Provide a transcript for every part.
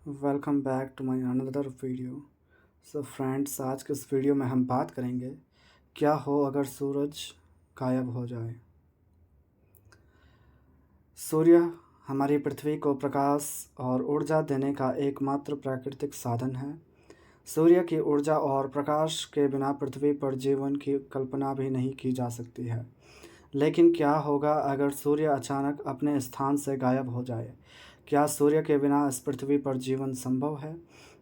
Welcome back to my another video. So friends, आज के इस वीडियो में हम बात करेंगे क्या हो अगर सूरज गायब हो जाए। सूर्य हमारी पृथ्वी को प्रकाश और ऊर्जा देने का एकमात्र प्राकृतिक साधन है। सूर्य की ऊर्जा और प्रकाश के बिना पृथ्वी पर जीवन की कल्पना भी नहीं की जा सकती है। लेकिन क्या होगा अगर सूर्य अचानक अपने स्थान से गायब हो जाए? क्या सूर्य के बिना इस पृथ्वी पर जीवन संभव है?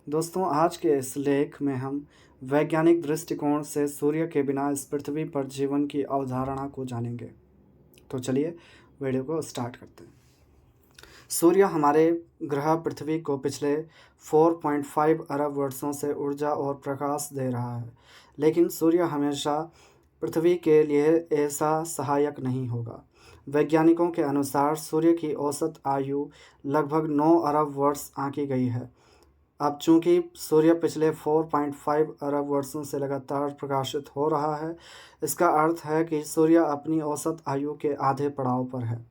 दोस्तों, आज के इस लेख में हम वैज्ञानिक दृष्टिकोण से सूर्य के बिना इस पृथ्वी पर जीवन की अवधारणा को जानेंगे। तो चलिए वीडियो को स्टार्ट करते हैं। सूर्य हमारे ग्रह पृथ्वी को पिछले 4.5 अरब वर्षों से ऊर्जा और प्रकाश दे रहा है। लेकिन सूर्य हमेशा पृथ्वी के लिए ऐसा सहायक नहीं होगा। वैज्ञानिकों के अनुसार सूर्य की औसत आयु लगभग 9 अरब वर्ष आंकी गई है। अब चूंकि सूर्य पिछले 4.5 अरब वर्षों से लगातार प्रकाशित हो रहा है, इसका अर्थ है कि सूर्य अपनी औसत आयु के आधे पड़ाव पर है।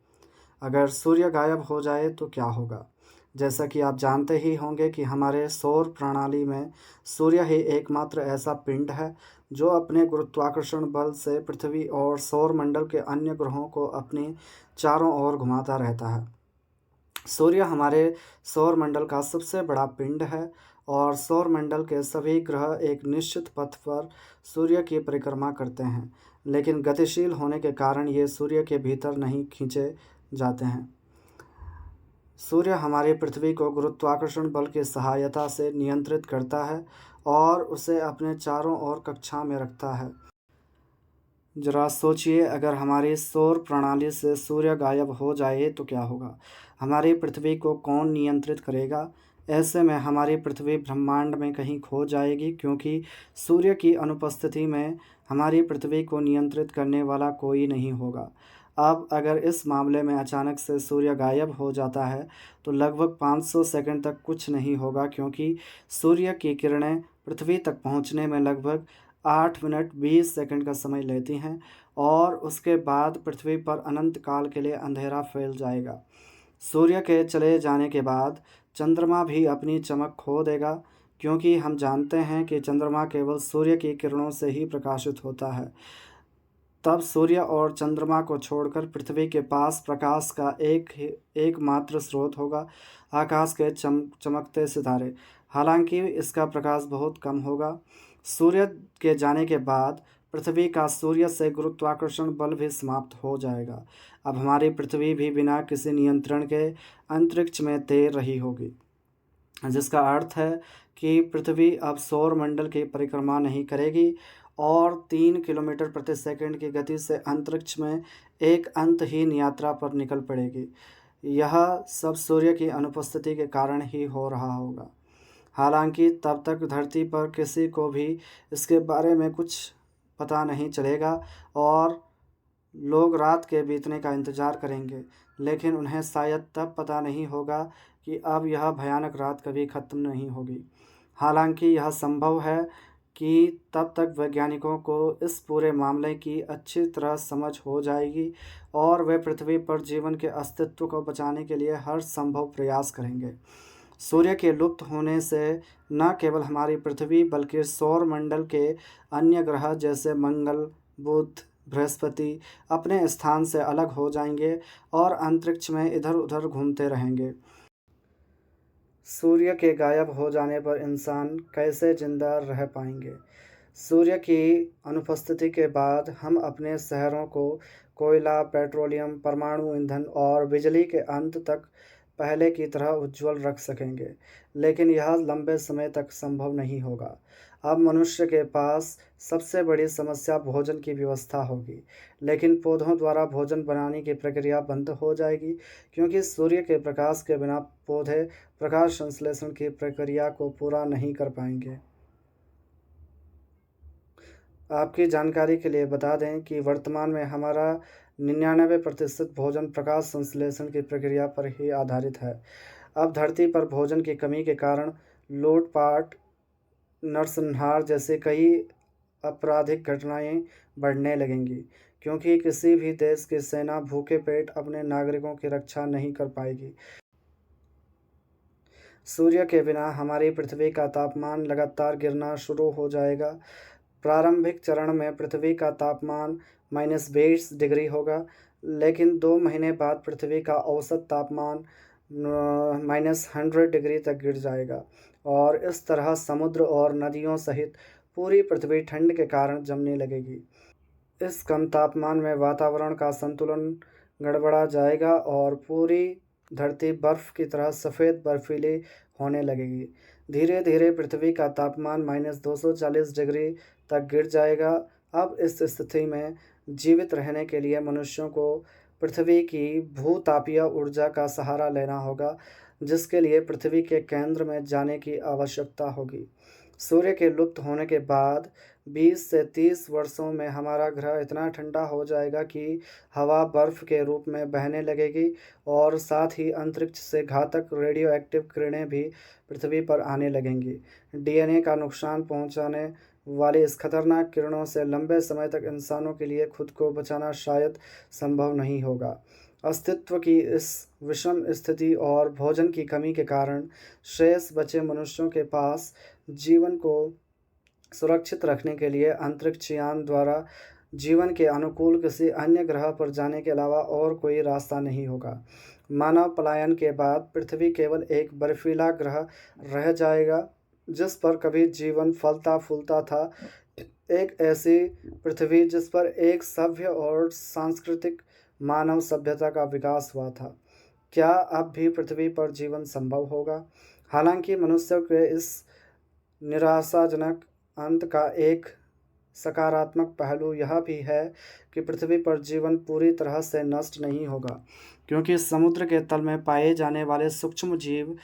अगर सूर्य गायब हो जाए तो क्या होगा? जैसा कि आप जानते ही होंगे कि हमारे सौर प्रणाली में सूर्य ही एकमात्र ऐसा पिंड है जो अपने गुरुत्वाकर्षण बल से पृथ्वी और सौर मंडल के अन्य ग्रहों को अपनी चारों ओर घुमाता रहता है। सूर्य हमारे सौर मंडल का सबसे बड़ा पिंड है और सौर मंडल के सभी ग्रह एक निश्चित पथ पर सूर्य की परिक्रमा करते हैं, लेकिन गतिशील होने के कारण ये सूर्य के भीतर नहीं खींचे जाते हैं। सूर्य हमारी पृथ्वी को गुरुत्वाकर्षण बल की सहायता से नियंत्रित करता है और उसे अपने चारों ओर कक्षा में रखता है। जरा सोचिए, अगर हमारी सौर प्रणाली से सूर्य गायब हो जाए तो क्या होगा? हमारी पृथ्वी को कौन नियंत्रित करेगा? ऐसे में हमारी पृथ्वी ब्रह्मांड में कहीं खो जाएगी, क्योंकि सूर्य की अनुपस्थिति में हमारी पृथ्वी को नियंत्रित करने वाला कोई नहीं होगा। अब अगर इस मामले में अचानक से सूर्य गायब हो जाता है तो लगभग 500 सेकंड तक कुछ नहीं होगा, क्योंकि सूर्य की किरणें पृथ्वी तक पहुंचने में लगभग 8 मिनट 20 सेकंड का समय लेती हैं और उसके बाद पृथ्वी पर अनंत काल के लिए अंधेरा फैल जाएगा। सूर्य के चले जाने के बाद चंद्रमा भी अपनी चमक खो देगा, क्योंकि हम जानते हैं कि चंद्रमा केवल सूर्य की किरणों से ही प्रकाशित होता है। तब सूर्य और चंद्रमा को छोड़कर पृथ्वी के पास प्रकाश का एकमात्र स्रोत होगा आकाश के चमकते सितारे। हालांकि इसका प्रकाश बहुत कम होगा। सूर्य के जाने के बाद पृथ्वी का सूर्य से गुरुत्वाकर्षण बल भी समाप्त हो जाएगा। अब हमारी पृथ्वी भी बिना किसी नियंत्रण के अंतरिक्ष में तैर रही होगी, जिसका अर्थ है कि पृथ्वी अब सौर मंडल की परिक्रमा नहीं करेगी और 3 किलोमीटर प्रति सेकंड की गति से अंतरिक्ष में एक अंतहीन यात्रा पर निकल पड़ेगी। यह सब सूर्य की अनुपस्थिति के कारण ही हो रहा होगा। हालांकि तब तक धरती पर किसी को भी इसके बारे में कुछ पता नहीं चलेगा और लोग रात के बीतने का इंतज़ार करेंगे, लेकिन उन्हें शायद तब पता नहीं होगा कि अब यह भयानक रात कभी ख़त्म नहीं होगी। हालांकि यह संभव है कि तब तक वैज्ञानिकों को इस पूरे मामले की अच्छी तरह समझ हो जाएगी और वे पृथ्वी पर जीवन के अस्तित्व को बचाने के लिए हर संभव प्रयास करेंगे। सूर्य के लुप्त होने से न केवल हमारी पृथ्वी बल्कि सौर मंडल के अन्य ग्रह जैसे मंगल, बुध, बृहस्पति अपने स्थान से अलग हो जाएंगे और अंतरिक्ष में इधर उधर घूमते रहेंगे। सूर्य के गायब हो जाने पर इंसान कैसे जिंदा रह पाएंगे? सूर्य की अनुपस्थिति के बाद हम अपने शहरों को कोयला, पेट्रोलियम, परमाणु ईंधन और बिजली के अंत तक पहले की तरह उज्ज्वल रख सकेंगे, लेकिन यह लंबे समय तक संभव नहीं होगा। अब मनुष्य के पास सबसे बड़ी समस्या भोजन की व्यवस्था होगी, लेकिन पौधों द्वारा भोजन बनाने की प्रक्रिया बंद हो जाएगी, क्योंकि सूर्य के प्रकाश के बिना पौधे प्रकाश संश्लेषण की प्रक्रिया को पूरा नहीं कर पाएंगे। आपकी जानकारी के लिए बता दें कि वर्तमान में हमारा 99% भोजन प्रकाश संश्लेषण की प्रक्रिया पर ही आधारित है। अब धरती पर भोजन की कमी के कारण लूटपाट, नरसंहार जैसे कई आपराधिक घटनाएं बढ़ने लगेंगी, क्योंकि किसी भी देश की सेना भूखे पेट अपने नागरिकों की रक्षा नहीं कर पाएगी। सूर्य के बिना हमारी पृथ्वी का तापमान लगातार गिरना शुरू हो जाएगा। प्रारंभिक चरण में पृथ्वी का तापमान -20 डिग्री होगा, लेकिन 2 महीने बाद पृथ्वी का औसत तापमान -100 डिग्री तक गिर जाएगा और इस तरह समुद्र और नदियों सहित पूरी पृथ्वी ठंड के कारण जमने लगेगी। इस कम तापमान में वातावरण का संतुलन गड़बड़ा जाएगा और पूरी धरती बर्फ़ की तरह सफ़ेद बर्फीली होने लगेगी। धीरे धीरे पृथ्वी का तापमान -240 डिग्री तक गिर जाएगा। अब इस स्थिति में जीवित रहने के लिए मनुष्यों को पृथ्वी की भूतापीय ऊर्जा का सहारा लेना होगा, जिसके लिए पृथ्वी के केंद्र में जाने की आवश्यकता होगी। सूर्य के लुप्त होने के बाद 20 से 30 वर्षों में हमारा ग्रह इतना ठंडा हो जाएगा कि हवा बर्फ के रूप में बहने लगेगी और साथ ही अंतरिक्ष से घातक रेडियो एक्टिव किरणें भी पृथ्वी पर आने लगेंगी। डीएनए का नुकसान पहुंचाने वाली इस खतरनाक किरणों से लंबे समय तक इंसानों के लिए खुद को बचाना शायद संभव नहीं होगा। अस्तित्व की इस विषम स्थिति और भोजन की कमी के कारण शेष बचे मनुष्यों के पास जीवन को सुरक्षित रखने के लिए अंतरिक्ष यान द्वारा जीवन के अनुकूल किसी अन्य ग्रह पर जाने के अलावा और कोई रास्ता नहीं होगा। मानव पलायन के बाद पृथ्वी केवल एक बर्फीला ग्रह रह जाएगा जिस पर कभी जीवन फलता फूलता था, एक ऐसी पृथ्वी जिस पर एक सभ्य और सांस्कृतिक मानव सभ्यता का विकास हुआ था। क्या अब भी पृथ्वी पर जीवन संभव होगा? हालांकि मनुष्य के इस निराशाजनक अंत का एक सकारात्मक पहलू यह भी है कि पृथ्वी पर जीवन पूरी तरह से नष्ट नहीं होगा, क्योंकि समुद्र के तल में पाए जाने वाले सूक्ष्म जीव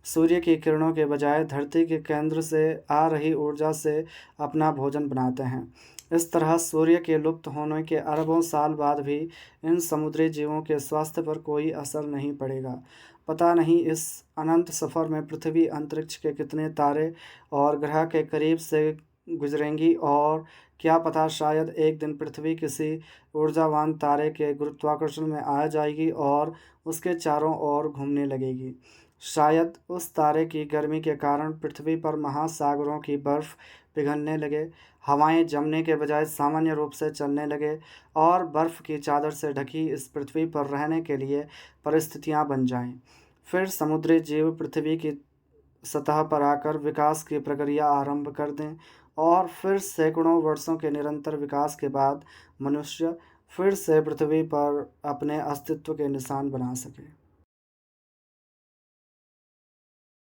सूर्य की किरणों के बजाय धरती के केंद्र से आ रही ऊर्जा से अपना भोजन बनाते हैं। इस तरह सूर्य के लुप्त होने के अरबों साल बाद भी इन समुद्री जीवों के स्वास्थ्य पर कोई असर नहीं पड़ेगा। पता नहीं इस अनंत सफ़र में पृथ्वी अंतरिक्ष के कितने तारे और ग्रह के करीब से गुजरेंगी और क्या पता शायद एक दिन पृथ्वी किसी ऊर्जावान तारे के गुरुत्वाकर्षण में आ जाएगी और उसके चारों ओर घूमने लगेगी। शायद उस तारे की गर्मी के कारण पृथ्वी पर महासागरों की बर्फ़ पिघलने लगे, हवाएं जमने के बजाय सामान्य रूप से चलने लगे और बर्फ़ की चादर से ढकी इस पृथ्वी पर रहने के लिए परिस्थितियां बन जाएं। फिर समुद्री जीव पृथ्वी की सतह पर आकर विकास की प्रक्रिया आरंभ कर दें और फिर सैकड़ों वर्षों के निरंतर विकास के बाद मनुष्य फिर से पृथ्वी पर अपने अस्तित्व के निशान बना सके।